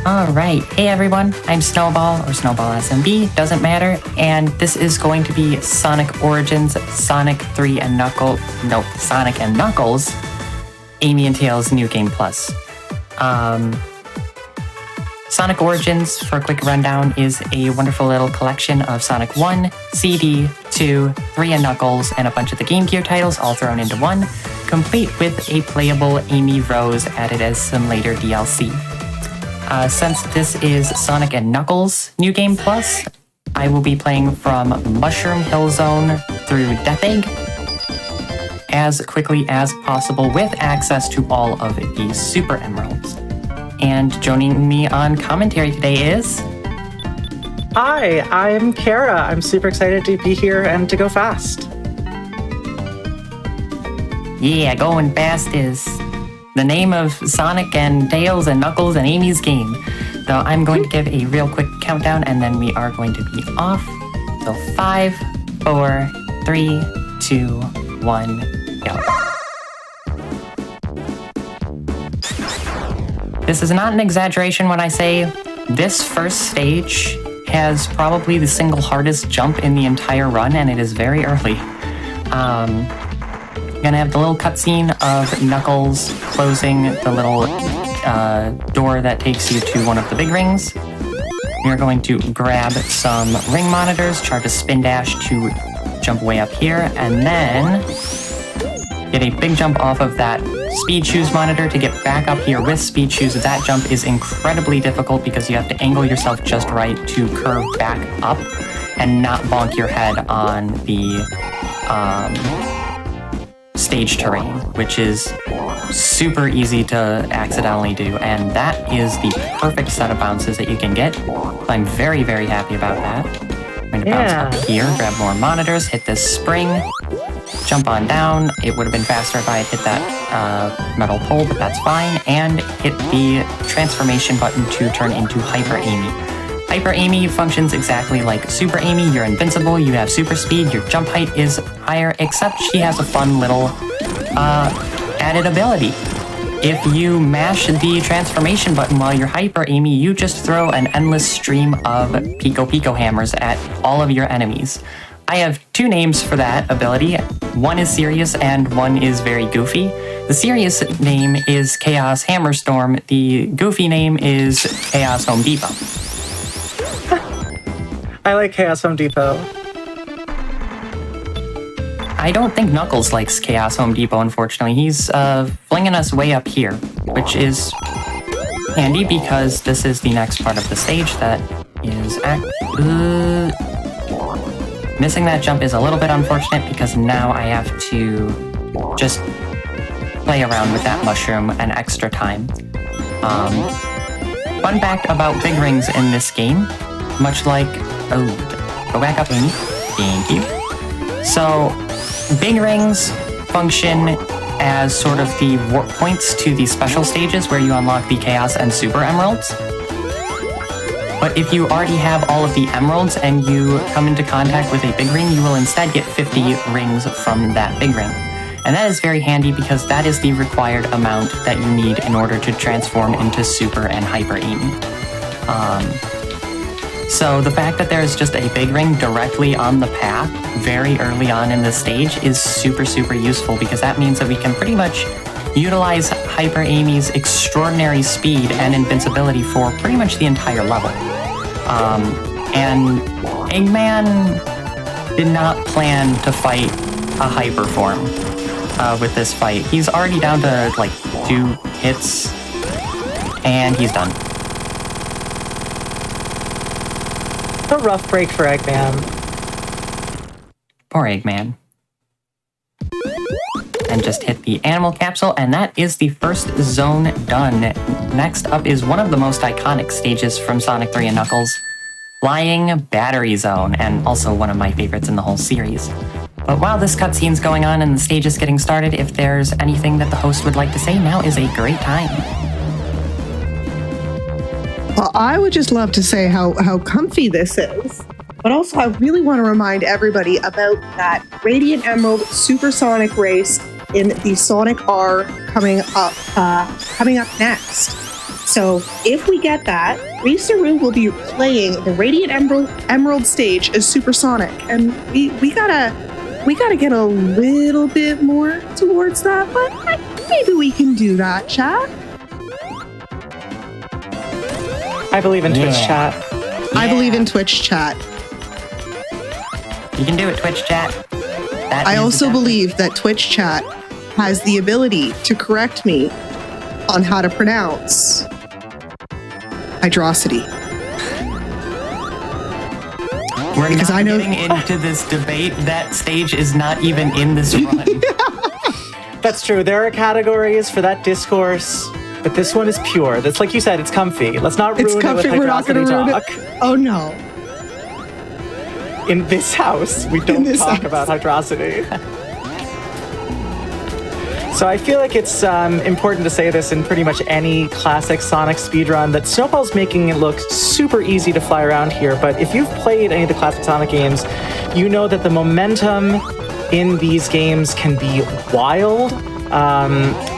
Alright, hey everyone, I'm Snowball, or SnowballSMB, doesn't matter, and this is going to be Sonic Origins, Sonic and Knuckles, Amy and Tails New Game Plus. Sonic Origins, for a quick rundown, is a wonderful little collection of Sonic 1, CD, 2, 3 and Knuckles, and a bunch of the Game Gear titles all thrown into one, complete with a playable Amy Rose added as some later DLC. Since this is Sonic and Knuckles New Game Plus, I will be playing from Mushroom Hill Zone through Death Egg as quickly as possible with access to all of the Super Emeralds. And joining me on commentary today is... Hi, I'm Kara. I'm super excited to be here and to go fast. Yeah, going fast is the name of Sonic and Tails and Knuckles and Amy's game. So I'm going to give a real quick countdown and then we are going to be off. So 5, 4, 3, 2, 1, go. This is not an exaggeration when I say this first stage has probably the single hardest jump in the entire run, and it is very early. Gonna have the little cutscene of Knuckles closing the little door that takes you to one of the big rings. You're going to grab some ring monitors, charge a spin dash to jump way up here, and then get a big jump off of that speed shoes monitor to get back up here with speed shoes. That jump is incredibly difficult because you have to angle yourself just right to curve back up and not bonk your head on the stage terrain, which is super easy to accidentally do, and that is the perfect set of bounces that you can get. I'm very, very happy about that. I'm going to bounce up here, grab more monitors, hit this spring, jump on down. It would have been faster if I had hit that metal pole, but that's fine, and hit the transformation button to turn into Hyper Amy. Hyper Amy functions exactly like Super Amy. You're invincible, you have super speed, your jump height is higher, except she has a fun little added ability. If you mash the transformation button while you're Hyper Amy, you just throw an endless stream of Pico Pico hammers at all of your enemies. I have 2 names for that ability. One is serious and one is very goofy. The serious name is Chaos Hammerstorm. The goofy name is Chaos Home Depot. I like Chaos Home Depot. I don't think Knuckles likes Chaos Home Depot, unfortunately. He's flinging us way up here, which is handy because this is the next part of the stage that is... Missing that jump is a little bit unfortunate because now I have to just play around with that mushroom an extra time. Fun fact about big rings in this game, much like... Oh, go back up, Amy. Thank you. So, big rings function as sort of the warp points to the special stages where you unlock the Chaos and Super Emeralds. But if you already have all of the emeralds and you come into contact with a big ring, you will instead get 50 rings from that big ring. And that is very handy because that is the required amount that you need in order to transform into Super and Hyper Amy. So the fact that there's just a big ring directly on the path very early on in the stage is super, super useful because that means that we can pretty much utilize Hyper Amy's extraordinary speed and invincibility for pretty much the entire level. And Eggman did not plan to fight a Hyper form with this fight. He's already down to like 2 hits and he's done. A rough break for Eggman. Poor Eggman. And just hit the animal capsule, and that is the first zone done. Next up is one of the most iconic stages from Sonic 3 and Knuckles, Flying Battery Zone, and also one of my favorites in the whole series. But while this cutscene's going on and the stage is getting started, if there's anything that the host would like to say, now is a great time. Well, I would just love to say how comfy this is. But also, I really want to remind everybody about that Radiant Emerald Supersonic race in the Sonic R coming up next. So if we get that, Risaru will be playing the Radiant Emerald stage as Supersonic, and we gotta get a little bit more towards that, but maybe we can do that, chat. I believe in Twitch chat. I believe in Twitch chat. You can do it, Twitch chat. I also believe that Twitch chat has the ability to correct me on how to pronounce hydrosity. We're not getting into this debate. That stage is not even in this run. That's true. There are categories for that discourse, but this one is pure. That's like you said, it's comfy. Let's not ruin it with hydrosity talk. Oh no. In this house, we don't talk about hydrosity. So I feel like it's important to say this in pretty much any classic Sonic speedrun, that Snowball's making it look super easy to fly around here, but if you've played any of the classic Sonic games, you know that the momentum in these games can be wild,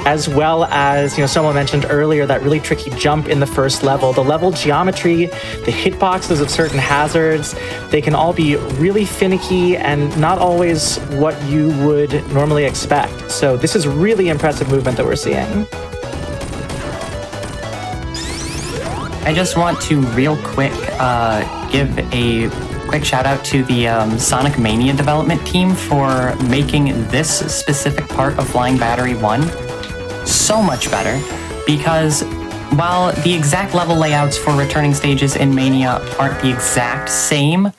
as well as, someone mentioned earlier, that really tricky jump in the first level. The level geometry, the hitboxes of certain hazards, they can all be really finicky and not always what you would normally expect. So this is really impressive movement that we're seeing. I just want to real quick give a quick shout out to the Sonic Mania development team for making this specific part of Flying Battery 1 so much better, because while the exact level layouts for returning stages in Mania aren't the exact same,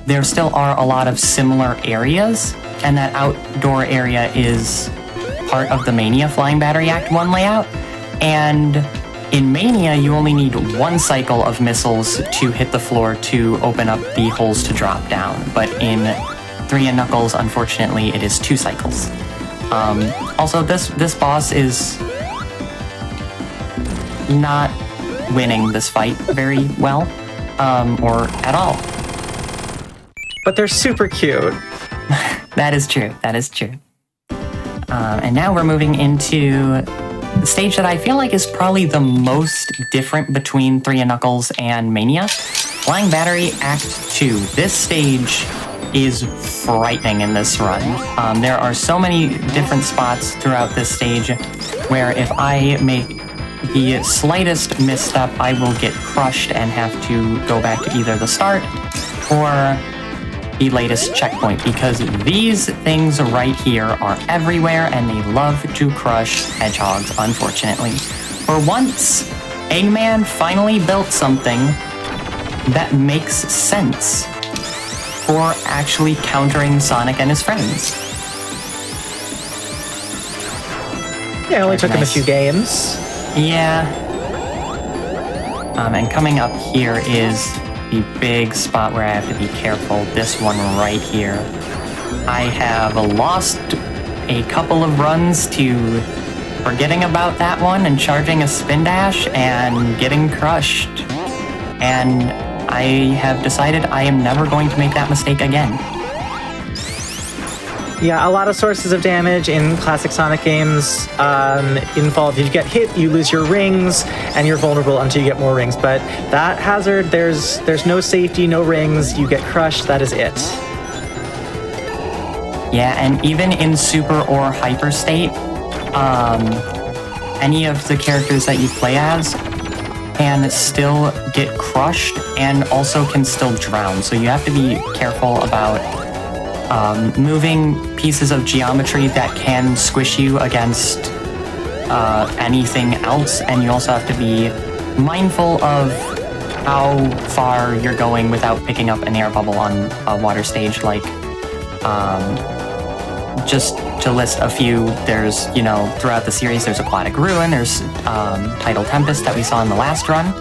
there still are a lot of similar areas, and that outdoor area is part of the Mania Flying Battery Act 1 layout, and in Mania, you only need one cycle of missiles to hit the floor to open up the holes to drop down. But in 3 and Knuckles, unfortunately, it is 2 cycles. Also, this boss is not winning this fight very well, or at all. But they're super cute. That is true. That is true. And now we're moving into the stage that I feel like is probably the most different between 3 and Knuckles and Mania. Flying Battery Act 2. This stage is frightening in this run. There are so many different spots throughout this stage where if I make the slightest misstep, I will get crushed and have to go back to either the start or the latest checkpoint, because these things right here are everywhere and they love to crush hedgehogs, unfortunately. For once, Eggman finally built something that makes sense for actually countering Sonic and his friends. Yeah, it only took him a few games. Yeah. And coming up here is the big spot where I have to be careful. This one right here. I have lost a couple of runs to forgetting about that one and charging a spin dash and getting crushed. And I have decided I am never going to make that mistake again. Yeah, a lot of sources of damage in classic Sonic games involve if you get hit, you lose your rings, and you're vulnerable until you get more rings. But that hazard, there's no safety, no rings, you get crushed, that is it. Yeah, and even in Super or Hyper State, any of the characters that you play as can still get crushed and also can still drown. So you have to be careful about moving pieces of geometry that can squish you against anything else, and you also have to be mindful of how far you're going without picking up an air bubble on a water stage. Like, just to list a few, there's, throughout the series, there's Aquatic Ruin, there's Tidal Tempest that we saw in the last run,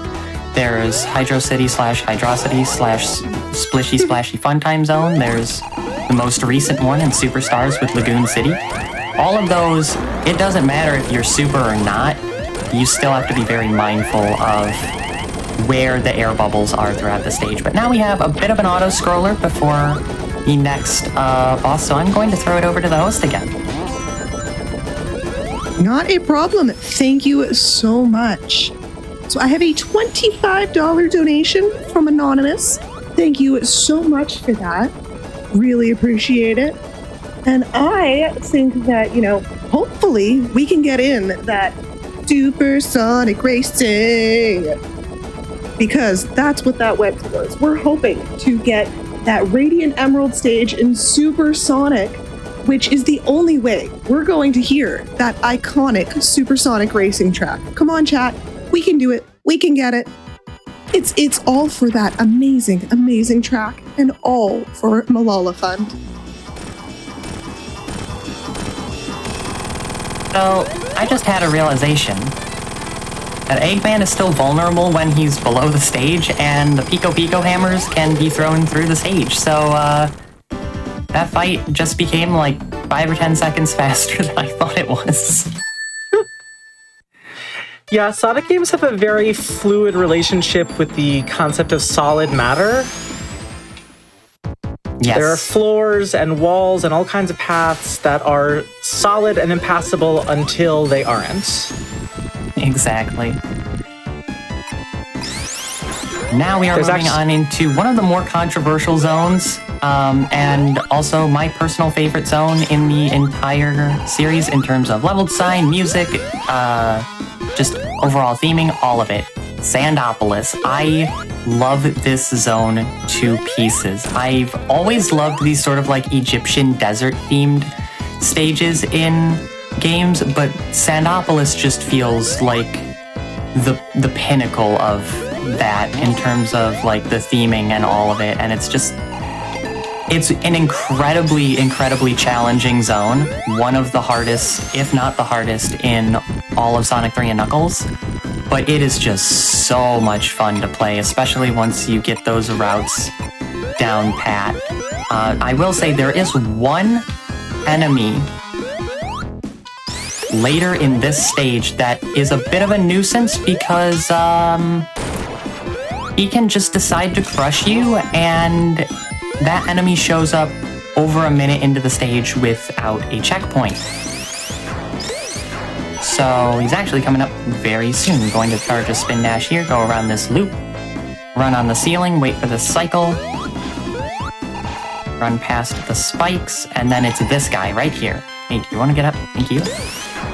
there's Hydro City / Hydrosity / Splishy Splashy Funtime Zone, there's the most recent one in Superstars with Lagoon City. All of those, it doesn't matter if you're super or not, you still have to be very mindful of where the air bubbles are throughout the stage. But now we have a bit of an auto-scroller before the next boss, so I'm going to throw it over to the host again. Not a problem. Thank you so much. So I have a $25 donation from Anonymous. Thank you so much for that. Really appreciate it. And I think that, hopefully we can get in that supersonic racing, because that's what that went towards. We're hoping to get that Radiant Emerald stage in supersonic, which is the only way we're going to hear that iconic supersonic racing track. Come on, chat. We can do it. We can get it. It's all for that amazing, amazing track, and all for Malala Fund. So, I just had a realization that Eggman is still vulnerable when he's below the stage, and the Pico hammers can be thrown through the stage. So, that fight just became like 5 or 10 seconds faster than I thought it was. Yeah, Sonic games have a very fluid relationship with the concept of solid matter. Yes. There are floors and walls and all kinds of paths that are solid and impassable until they aren't. Exactly. Now we are moving on into one of the more controversial zones, and also my personal favorite zone in the entire series in terms of level design, music, just overall theming, all of it. Sandopolis. I love this zone to pieces. I've always loved these sort of like Egyptian desert themed stages in games, but Sandopolis just feels like the pinnacle of that in terms of like the theming and all of it, and it's an incredibly challenging zone. One of the hardest, if not the hardest, in all of Sonic 3 and Knuckles. But it is just so much fun to play, especially once you get those routes down pat. I will say there is one enemy later in this stage that is a bit of a nuisance because he can just decide to crush you, and that enemy shows up over a minute into the stage without a checkpoint. So he's actually coming up very soon. I'm going to charge a spin dash here, go around this loop, run on the ceiling, wait for the cycle, run past the spikes, and then it's this guy right here. Hey, do you want to get up? Thank you.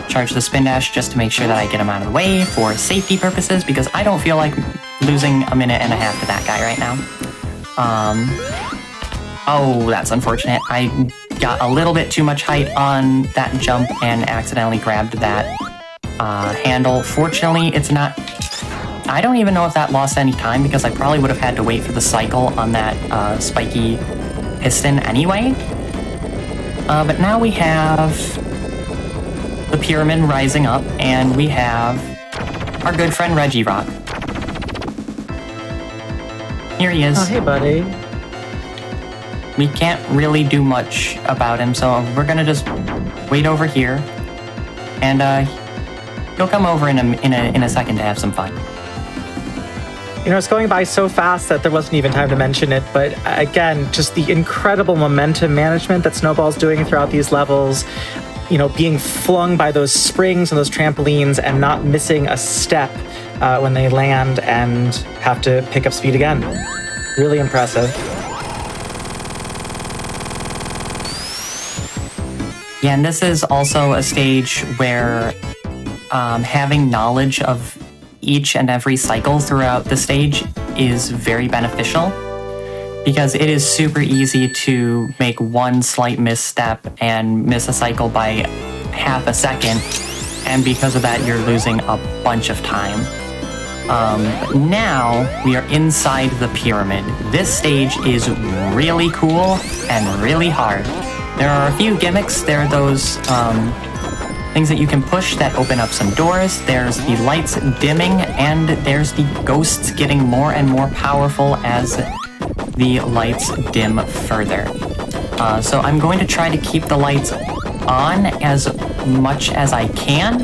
Charge the spin dash just to make sure that I get him out of the way for safety purposes, because I don't feel like losing a minute and a half to that guy right now. Oh, that's unfortunate. I got a little bit too much height on that jump and accidentally grabbed that handle. Fortunately, it's not... I don't even know if that lost any time, because I probably would have had to wait for the cycle on that spiky piston anyway. But now we have the pyramid rising up, and we have our good friend Reggie Rock. Here he is. Oh, hey, buddy. We can't really do much about him, so we're gonna just wait over here, and he'll come over in a second to have some fun. It's going by so fast that there wasn't even time to mention it, but again, just the incredible momentum management that Snowball's doing throughout these levels, being flung by those springs and those trampolines and not missing a step when they land and have to pick up speed again. Really impressive. Yeah, and this is also a stage where having knowledge of each and every cycle throughout the stage is very beneficial, because it is super easy to make one slight misstep and miss a cycle by half a second, and because of that you're losing a bunch of time. But now we are inside the pyramid. This stage is really cool and really hard. There are a few gimmicks. There are those things that you can push that open up some doors. There's the lights dimming, and there's the ghosts getting more and more powerful as the lights dim further. So I'm going to try to keep the lights on as much as I can,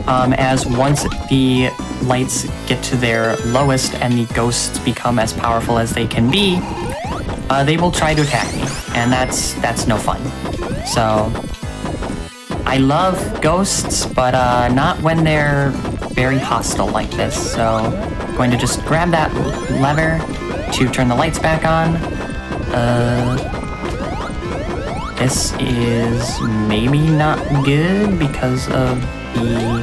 as once the lights get to their lowest and the ghosts become as powerful as they can be, they will try to attack me, and that's no fun. So I love ghosts, but not when they're very hostile like this. So I'm going to just grab that lever to turn the lights back on. This is maybe not good because of the...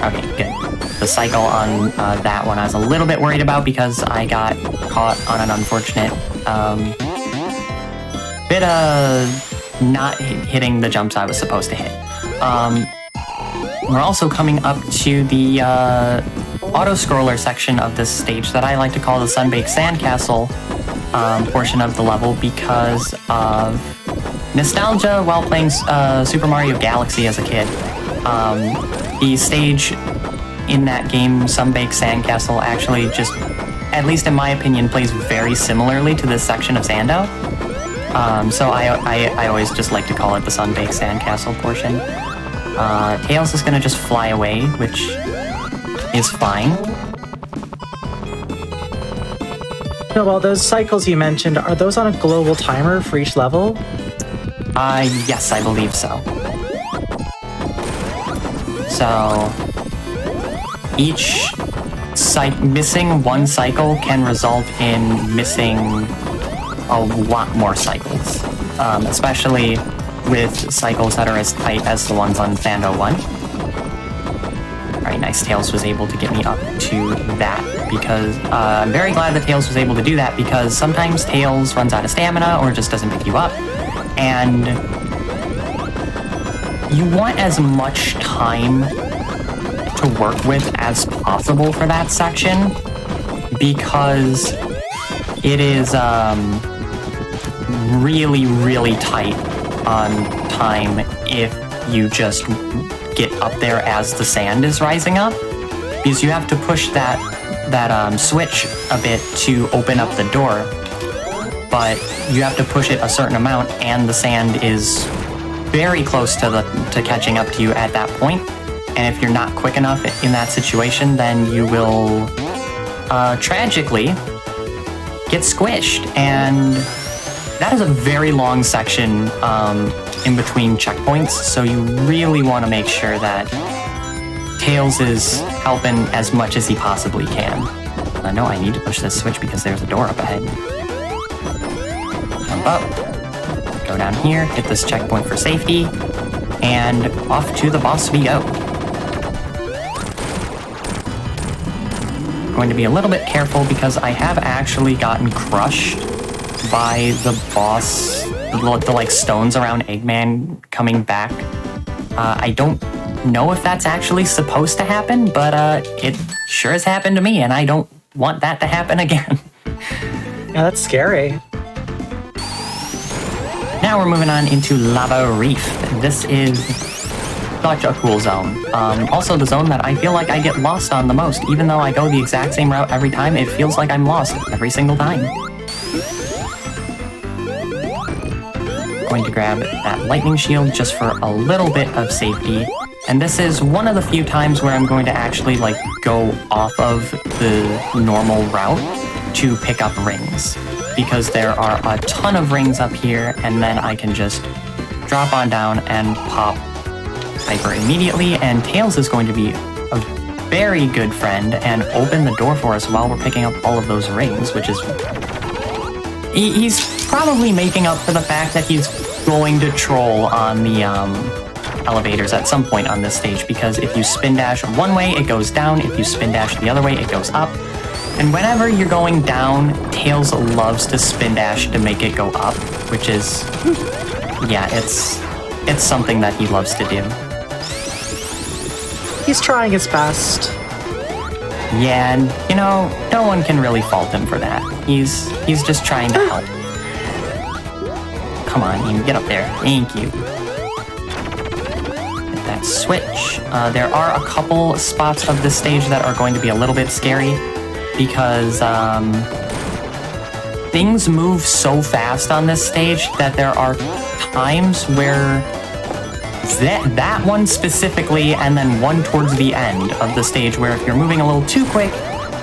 Okay, good. The cycle on that one I was a little bit worried about because I got caught on an unfortunate bit of not hitting the jumps I was supposed to hit. We're also coming up to the auto-scroller section of this stage that I like to call the Sun-Baked Sandcastle portion of the level because of nostalgia while playing Super Mario Galaxy as a kid. The stage in that game, Sun-Baked Sandcastle, actually just, at least in my opinion, plays very similarly to this section of Sando. So I always just like to call it the Sun-Baked Sandcastle portion. Tails is gonna just fly away, which is fine. Snowball, those cycles you mentioned, are those on a global timer for each level? Yes, I believe so. So, each missing one cycle can result in missing a lot more cycles, especially with cycles that are as tight as the ones on Sando 1. Alright, nice. Tails was able to get me up to that because I'm very glad that Tails was able to do that because sometimes Tails runs out of stamina or just doesn't pick you up, and you want as much time to work with as possible for that section because it is really, really tight on time if you just get up there as the sand is rising up, because you have to push that switch a bit to open up the door, but you have to push it a certain amount and the sand is very close to catching up to you at that point. And if you're not quick enough in that situation, then you will tragically get squished, and that is a very long section in between checkpoints, so you really want to make sure that Tails is helping as much as he possibly can. I know I need to push this switch because there's a door up ahead. Jump up, go down here, hit this checkpoint for safety, and off to the boss we go. Going to be a little bit careful because I have actually gotten crushed by the boss, the like stones around Eggman coming back. I don't know if that's actually supposed to happen, but it sure has happened to me, and I don't want that to happen again. Yeah, that's scary. Now we're moving on into Lava Reef. This is such a cool zone. Also the zone that I feel like I get lost on the most. Even though I go the exact same route every time, it feels like I'm lost every single time. Going to grab that lightning shield just for a little bit of safety. And this is one of the few times where I'm going to actually like go off of the normal route to pick up rings, because there are a ton of rings up here, and then I can just drop on down and pop Piper immediately, and Tails is going to be a very good friend and open the door for us while we're picking up all of those rings, which is... He's probably making up for the fact that he's going to troll on the elevators at some point on this stage, because if you spin dash one way, it goes down. If you spin dash the other way, it goes up. And whenever you're going down, Tails loves to spin dash to make it go up, which is... yeah, it's something that he loves to do. He's trying his best. Yeah, and, you know, no one can really fault him for that. He's just trying to help. Come on, Ian, get up there. Thank you. Hit that switch. There are a couple spots of this stage that are going to be a little bit scary, because things move so fast on this stage that there are times where that one specifically, and then one towards the end of the stage, where if you're moving a little too quick,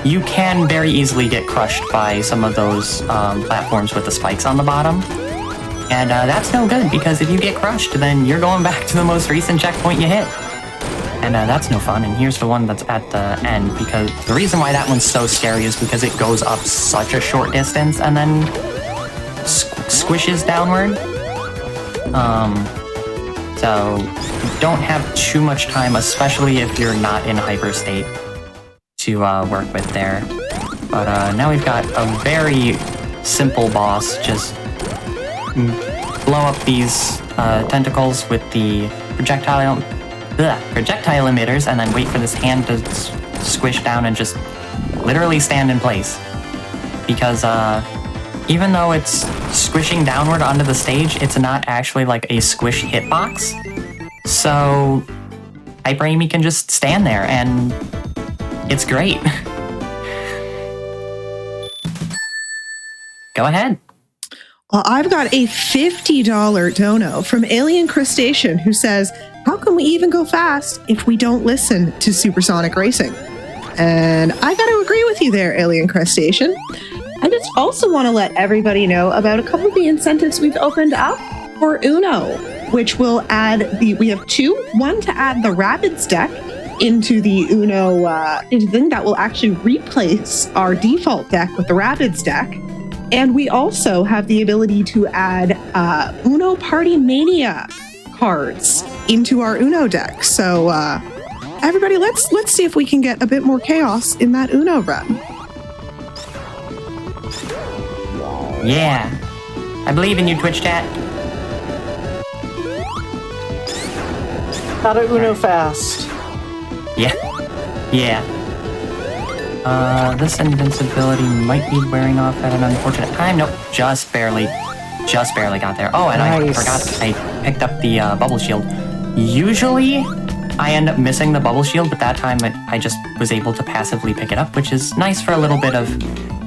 you can very easily get crushed by some of those platforms with the spikes on the bottom. And that's no good, because if you get crushed, then you're going back to the most recent checkpoint you hit. And that's no fun. And here's the one that's at the end, because the reason why that one's so scary is because it goes up such a short distance and then squishes downward. So you don't have too much time, especially if you're not in hyper state, to work with there. But now we've got a very simple boss. Just blow up these tentacles with the projectile emitters, and then wait for this hand to squish down and just literally stand in place. Because even though it's squishing downward onto the stage, it's not actually like a squish hitbox. So Hyper Amy can just stand there, and it's great. Go ahead. Well, I've got a $50 dono from Alien Crustacean who says, how can we even go fast if we don't listen to supersonic racing? And I got to agree with you there, Alien Crustacean. I just also want to let everybody know about a couple of the incentives we've opened up for Uno, which will add we have two. One to add the Rapids deck into the Uno, into the thing that will actually replace our default deck with the Rapids deck. And we also have the ability to add Uno Party Mania cards into our Uno deck. So everybody, let's see if we can get a bit more chaos in that Uno run. Yeah, I believe in you, Twitch chat. Gotta Uno fast. Yeah. This invincibility might be wearing off at an unfortunate time. Nope, just barely got there. Oh, and nice. I forgot I picked up the bubble shield. Usually, I end up missing the bubble shield, but that time I just was able to passively pick it up, which is nice for a little bit of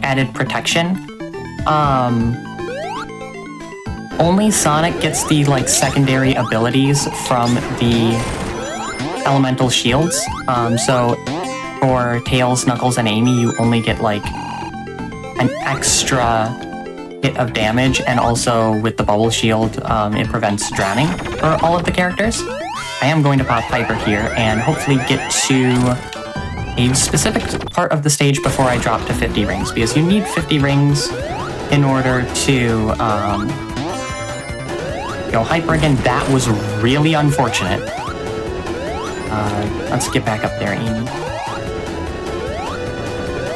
added protection. Only Sonic gets the secondary abilities from the elemental shields. So for Tails, Knuckles, and Amy, you only get an extra hit of damage, and also with the bubble shield, it prevents drowning for all of the characters. I am going to pop Hyper here and hopefully get to a specific part of the stage before I drop to 50 rings, because you need 50 rings in order to go Hyper again. That was really unfortunate. Let's get back up there, Amy.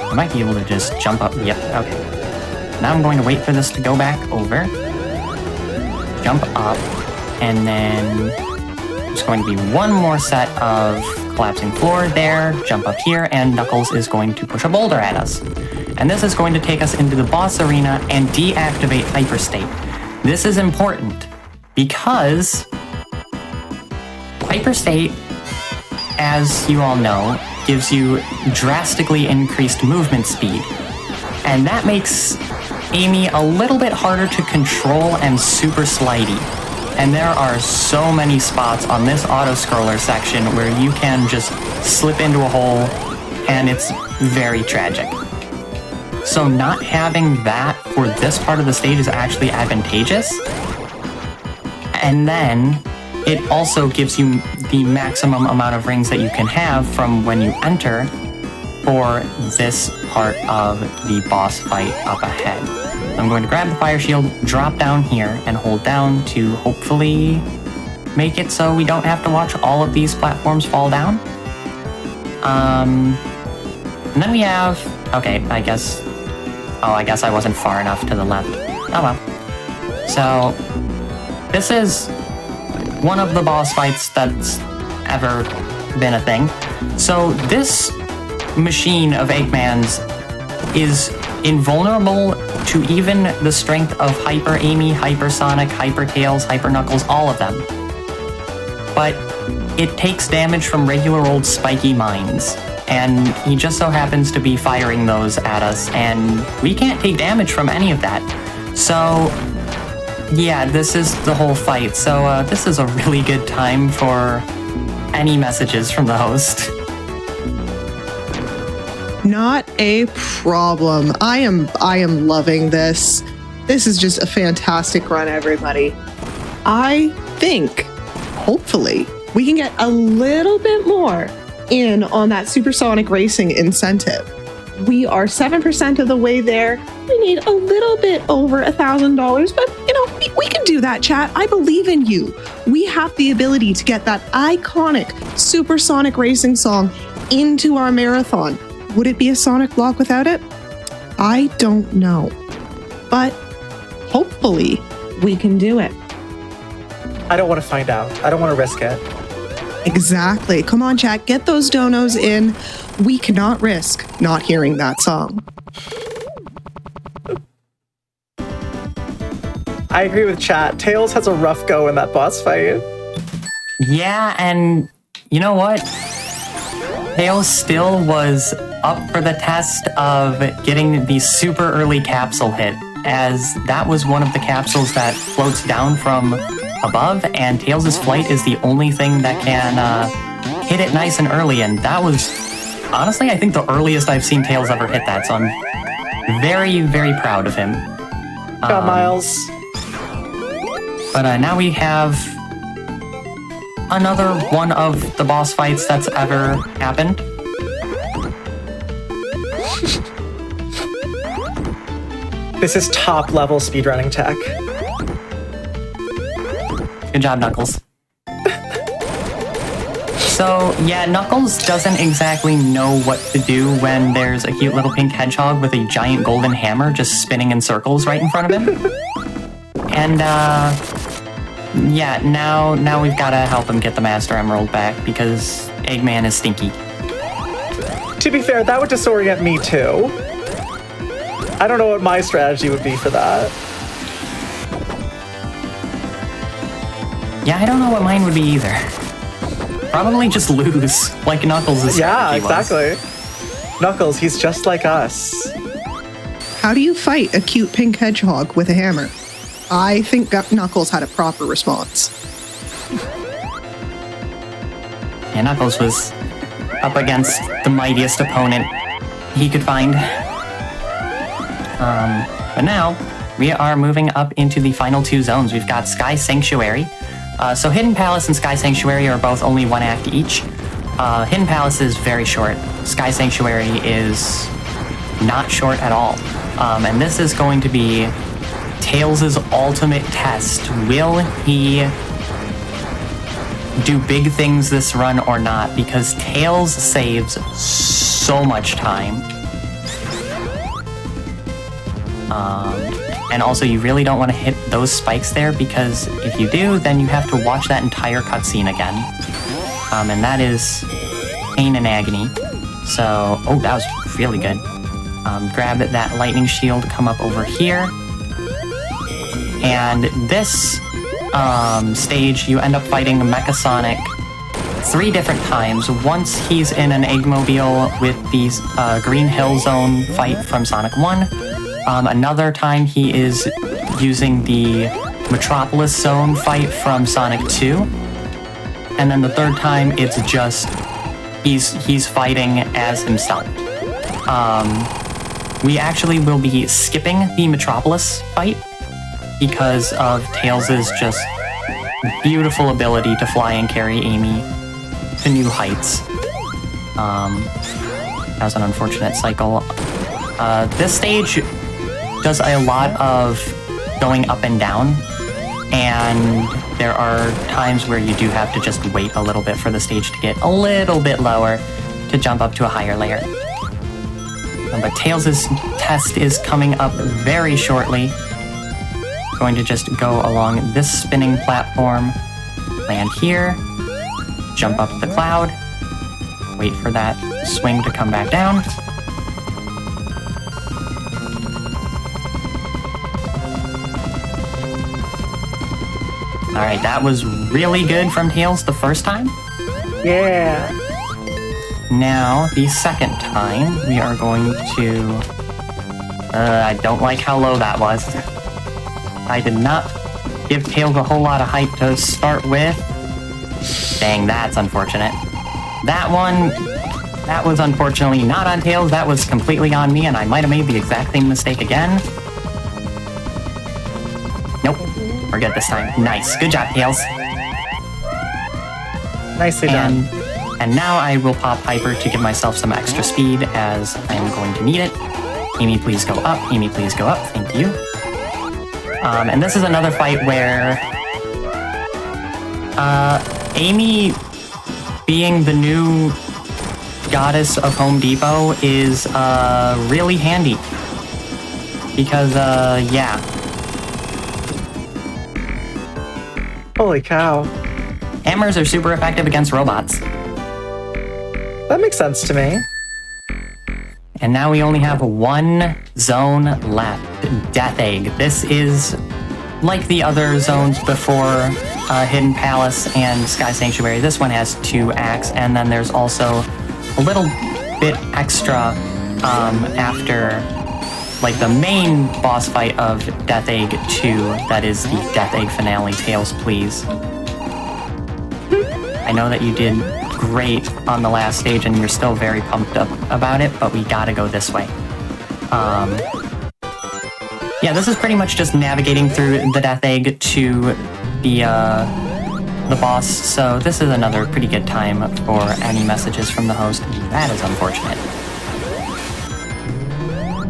I might be able to just jump up. Yep, okay. Now I'm going to wait for this to go back over. Jump up, and then there's going to be one more set of collapsing floor there, jump up here, and Knuckles is going to push a boulder at us. And this is going to take us into the boss arena and deactivate Hyperstate. This is important because Hyperstate, as you all know, gives you drastically increased movement speed. And that makes Amy a little bit harder to control and super slidey. And there are so many spots on this auto-scroller section where you can just slip into a hole, and it's very tragic. So not having that for this part of the stage is actually advantageous. And then it also gives you the maximum amount of rings that you can have from when you enter for this part of the boss fight up ahead. I'm going to grab the fire shield, drop down here, and hold down to hopefully make it so we don't have to watch all of these platforms fall down. And then we have... Okay, I guess I wasn't far enough to the left. Oh well. So, this is one of the boss fights that's ever been a thing. So this machine of Eggmans is invulnerable to even the strength of Hyper Amy, Hyper Sonic, Hyper Tails, Hyper Knuckles, all of them. But it takes damage from regular old spiky mines, and he just so happens to be firing those at us, and we can't take damage from any of that. So yeah, this is the whole fight. So this is a really good time for any messages from the host. Not a problem. I am loving this. This is just a fantastic run, everybody. I think, hopefully, we can get a little bit more in on that supersonic racing incentive. We are 7% of the way there. We need a little bit over $1,000, but we can do that, chat. I believe in you. We have the ability to get that iconic supersonic racing song into our marathon. Would it be a Sonic block without it? I don't know. But hopefully we can do it. I don't want to find out. I don't want to risk it. Exactly. Come on, chat. Get those donos in. We cannot risk not hearing that song. I agree with chat. Tails has a rough go in that boss fight. Yeah, and you know what? Tails still was up for the test of getting the super early capsule hit, as that was one of the capsules that floats down from above, and Tails' flight is the only thing that can hit it nice and early, and that was, honestly, I think the earliest I've seen Tails ever hit that, so I'm very, very proud of him. Got Miles. But now we have another one of the boss fights that's ever happened. This is top level speedrunning tech. Good job, Knuckles. So, yeah, Knuckles doesn't exactly know what to do when there's a cute little pink hedgehog with a giant golden hammer just spinning in circles right in front of him. And, yeah, now we've got to help him get the Master Emerald back because Eggman is stinky. To be fair, that would disorient me too. I don't know what my strategy would be for that. Yeah, I don't know what mine would be either. Probably just lose, like Knuckles' Yeah, strategy exactly. Knuckles, he's just like us. How do you fight a cute pink hedgehog with a hammer? I think Knuckles had a proper response. Yeah, Knuckles was up against the mightiest opponent he could find. But now, we are moving up into the final two zones. We've got Sky Sanctuary. So Hidden Palace and Sky Sanctuary are both only one act each. Hidden Palace is very short. Sky Sanctuary is not short at all. And this is going to be Tails' ultimate test. Will he do big things this run or not? Because Tails saves so much time. And also, you really don't want to hit those spikes there, because if you do, then you have to watch that entire cutscene again. And that is pain and agony. So, oh, that was really good. Grab that lightning shield, come up over here. And this stage, you end up fighting Mecha Sonic 3 different times. Once he's in an Eggmobile with the Green Hill Zone fight from Sonic 1. Another time he is using the Metropolis Zone fight from Sonic 2. And then the third time it's just he's fighting as himself. We actually will be skipping the Metropolis fight because of Tails' just beautiful ability to fly and carry Amy to new heights. That was an unfortunate cycle. This stage does a lot of going up and down, and there are times where you do have to just wait a little bit for the stage to get a little bit lower to jump up to a higher layer. But Tails' test is coming up very shortly. Going to just go along this spinning platform, land here, jump up the cloud, wait for that swing to come back down. Alright, that was really good from Tails the first time. Yeah. Now, the second time, we are going to... I don't like how low that was. I did not give Tails a whole lot of height to start with. Dang, that's unfortunate. That one, that was unfortunately not on Tails, that was completely on me, and I might have made the exact same mistake again. Nope. We're good this time. Nice. Good job, Tails. Nicely done. And now I will pop Hyper to give myself some extra speed as I'm going to need it. Amy, please go up. Amy, please go up. Thank you. And this is another fight where Amy, being the new goddess of Home Depot, is really handy. Because, yeah. Holy cow. Hammers are super effective against robots. That makes sense to me. And now we only have one zone left, Death Egg. This is like the other zones before Hidden Palace and Sky Sanctuary. This one has 2 acts, and then there's also a little bit extra after like the main boss fight of Death Egg 2, that is the Death Egg finale, Tails Please. I know that you did great on the last stage and you're still very pumped up about it, but we gotta go this way. Yeah, this is pretty much just navigating through the Death Egg to the boss, so this is another pretty good time for any messages from the host. That is unfortunate.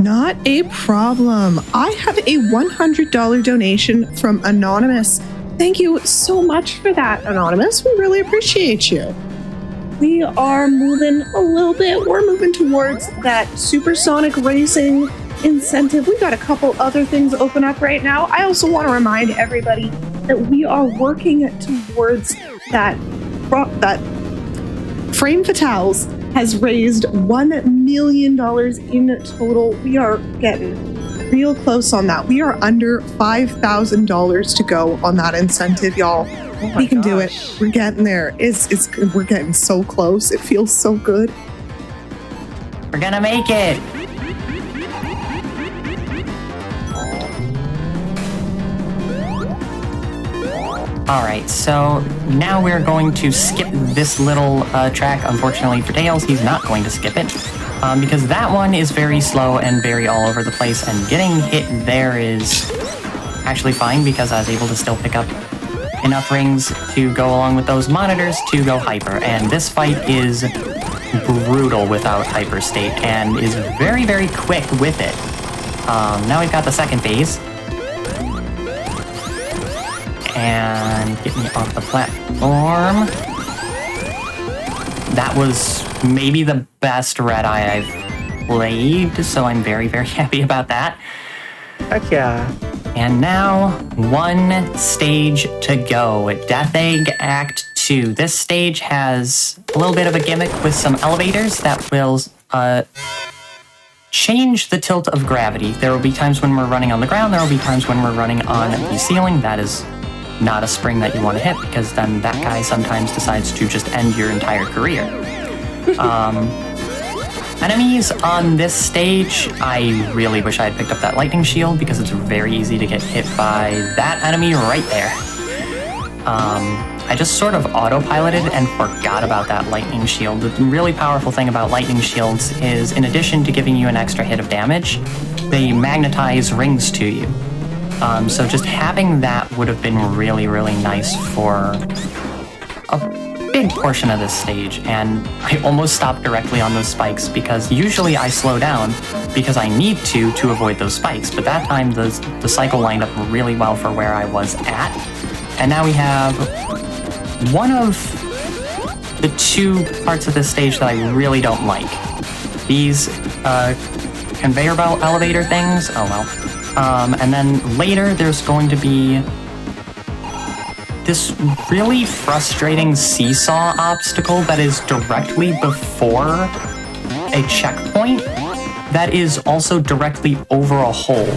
Not a problem. I have a $100 donation from Anonymous. Thank you so much for that, Anonymous. We really appreciate you. We are moving a little bit. We're moving towards that supersonic racing incentive. We got a couple other things open up right now. I also want to remind everybody that we are working towards that Frame Fatales has raised $1 million in total. We are getting real close on that. We are under $5,000 to go on that incentive, y'all. We can do it. We're getting there. We're getting so close. It feels so good. We're gonna make it! Alright, so now we're going to skip this little track. Unfortunately for Tails, he's not going to skip it. Because that one is very slow and very all over the place, and getting hit there is actually fine because I was able to still pick up enough rings to go along with those monitors to go hyper. And this fight is brutal without hyper state and is very, very quick with it. Now we've got the second phase. And get me off the platform. That was maybe the best Red Eye I've played, so I'm very, very happy about that. Heck yeah. And now, one stage to go. Death Egg Act 2. This stage has a little bit of a gimmick with some elevators that will change the tilt of gravity. There will be times when we're running on the ground, there will be times when we're running on the ceiling. That is not a spring that you want to hit, because then that guy sometimes decides to just end your entire career. Enemies on this stage, I really wish I had picked up that lightning shield because it's very easy to get hit by that enemy right there. I just sort of autopiloted and forgot about that lightning shield. The really powerful thing about lightning shields is, in addition to giving you an extra hit of damage, they magnetize rings to you. So just having that would have been really, really nice for a big portion of this stage, and I almost stopped directly on those spikes because usually I slow down because I need to avoid those spikes, but that time the cycle lined up really well for where I was at. And now we have one of the 2 parts of this stage that I really don't like. These conveyor belt elevator things, oh well. And then later there's going to be this really frustrating seesaw obstacle that is directly before a checkpoint that is also directly over a hole.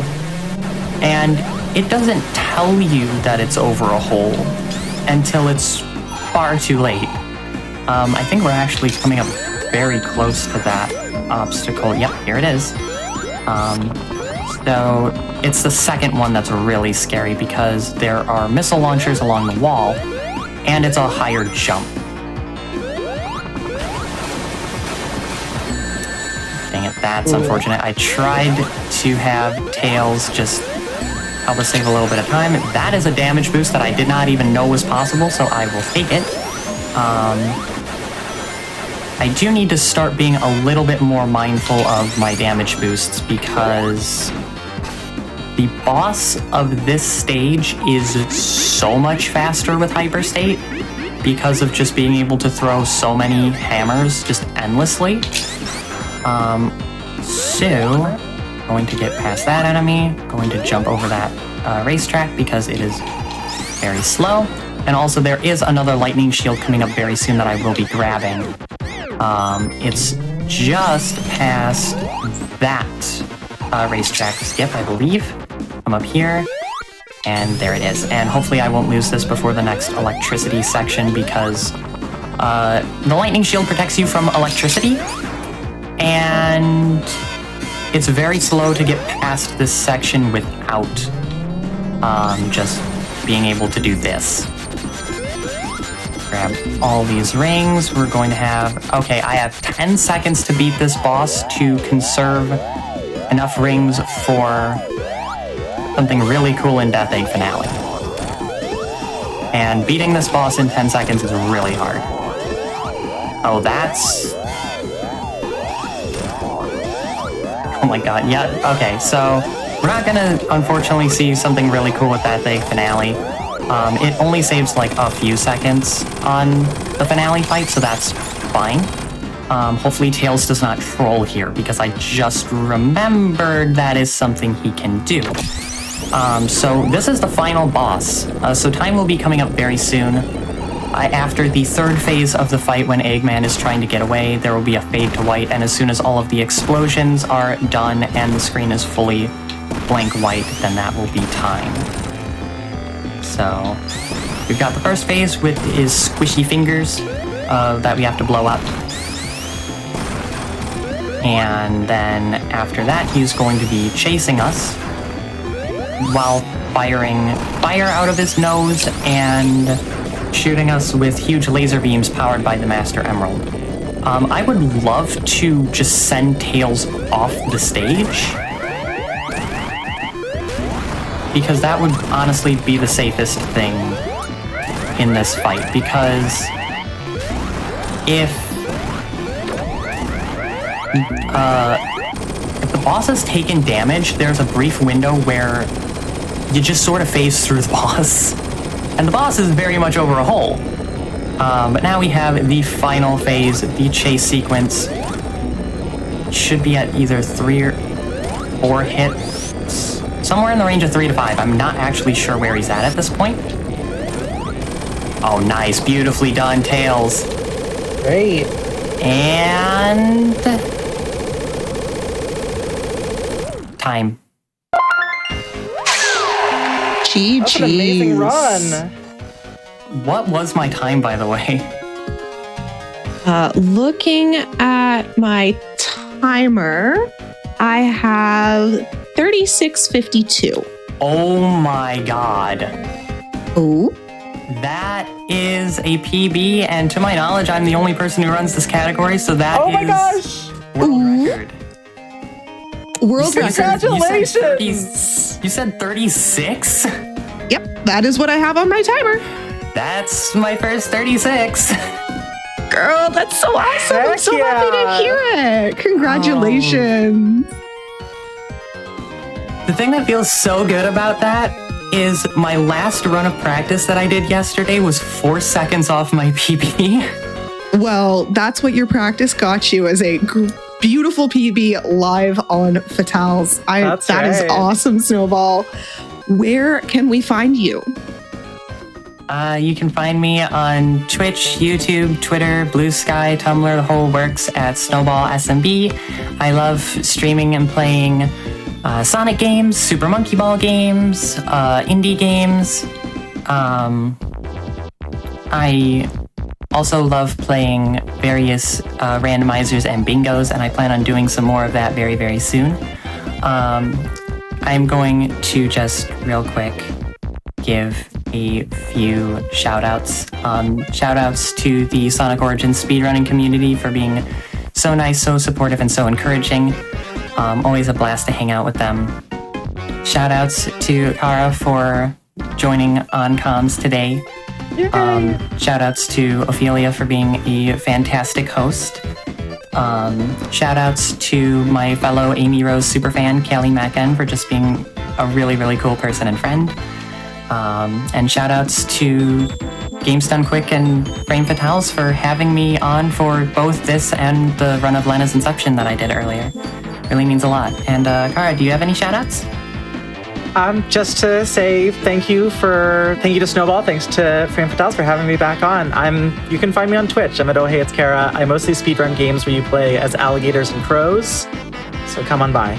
And it doesn't tell you that it's over a hole until it's far too late. I think we're actually coming up very close to that obstacle. Yep, here it is. So it's the second one that's really scary because there are missile launchers along the wall, and it's a higher jump. Dang it, that's unfortunate. I tried to have Tails just help us save a little bit of time. That is a damage boost that I did not even know was possible, so I will take it. I do need to start being a little bit more mindful of my damage boosts because the boss of this stage is so much faster with Hyperstate because of just being able to throw so many hammers just endlessly. So, going to get past that enemy, going to jump over that racetrack because it is very slow. And also there is another lightning shield coming up very soon that I will be grabbing. It's just past that racetrack skip, I believe. I'm up here, and there it is. And hopefully I won't lose this before the next electricity section because the lightning shield protects you from electricity, and it's very slow to get past this section without just being able to do this. Grab all these rings. We're going to have... Okay, I have 10 seconds to beat this boss to conserve enough rings for something really cool in Death Egg Finale. And beating this boss in 10 seconds is really hard. Oh, that's... Oh my god, yeah, okay, so we're not gonna, unfortunately, see something really cool with Death Egg Finale. It only saves like a few seconds on the finale fight, so that's fine. Hopefully Tails does not troll here, because I just remembered that is something he can do. So this is the final boss, so time will be coming up very soon. After the third phase of the fight, when Eggman is trying to get away, there will be a fade to white, and as soon as all of the explosions are done and the screen is fully blank white, then that will be time. So, we've got the first phase with his squishy fingers that we have to blow up. And then after that, he's going to be chasing us while firing fire out of his nose and shooting us with huge laser beams powered by the Master Emerald. I would love to just send Tails off the stage, because that would honestly be the safest thing in this fight, because if the boss has taken damage, there's a brief window where you just sort of phase through the boss, and the boss is very much over a hole. But now we have the final phase, the chase sequence. Should be at either 3 or 4 hits. Somewhere in the range of 3 to 5. I'm not actually sure where he's at this point. Oh, nice. Beautifully done, Tails. Great. And... time. Gee, That's an amazing run. What was my time, by the way? Looking at my timer, I have 36:52. Oh my god. Oh. That is a PB, and to my knowledge, I'm the only person who runs this category, so that Oh my is gosh! world record. World record. Congratulations! You said 36? Yep, that is what I have on my timer. That's my first 36. Girl, that's so awesome. I'm Heck so yeah. happy to hear it. Congratulations. The thing that feels so good about that is my last run of practice that I did yesterday was 4 seconds off my PB. Well, that's what your practice got you, as a beautiful PB live on Fatales. That is awesome, Snowball. Where can we find you? You can find me on Twitch, YouTube, Twitter, Blue Sky, Tumblr, the whole works at SnowballSMB. I love streaming and playing Sonic games, Super Monkey Ball games, indie games. I also love playing various randomizers and bingos, and I plan on doing some more of that very, very soon. I'm going to just real quick give a few shout-outs. Shout-outs to the Sonic Origins speedrunning community for being so nice, so supportive, and so encouraging. Always a blast to hang out with them. Shout-outs to Kara for joining on comms today. Shout outs to Ophelia for being a fantastic host. Shout outs to my fellow Amy Rose superfan, Callie Macken, for just being a really, really cool person and friend. And shout outs to Games Done Quick and Frame Fatales for having me on for both this and the run of Lena's Inception that I did earlier. Really means a lot. And Kara, do you have any shout outs? Just to say thank you to Snowball, thanks to Frame Fatales for having me back on. You can find me on Twitch. I'm at ohheyitskara. I mostly speedrun games where you play as alligators and crows, so come on by.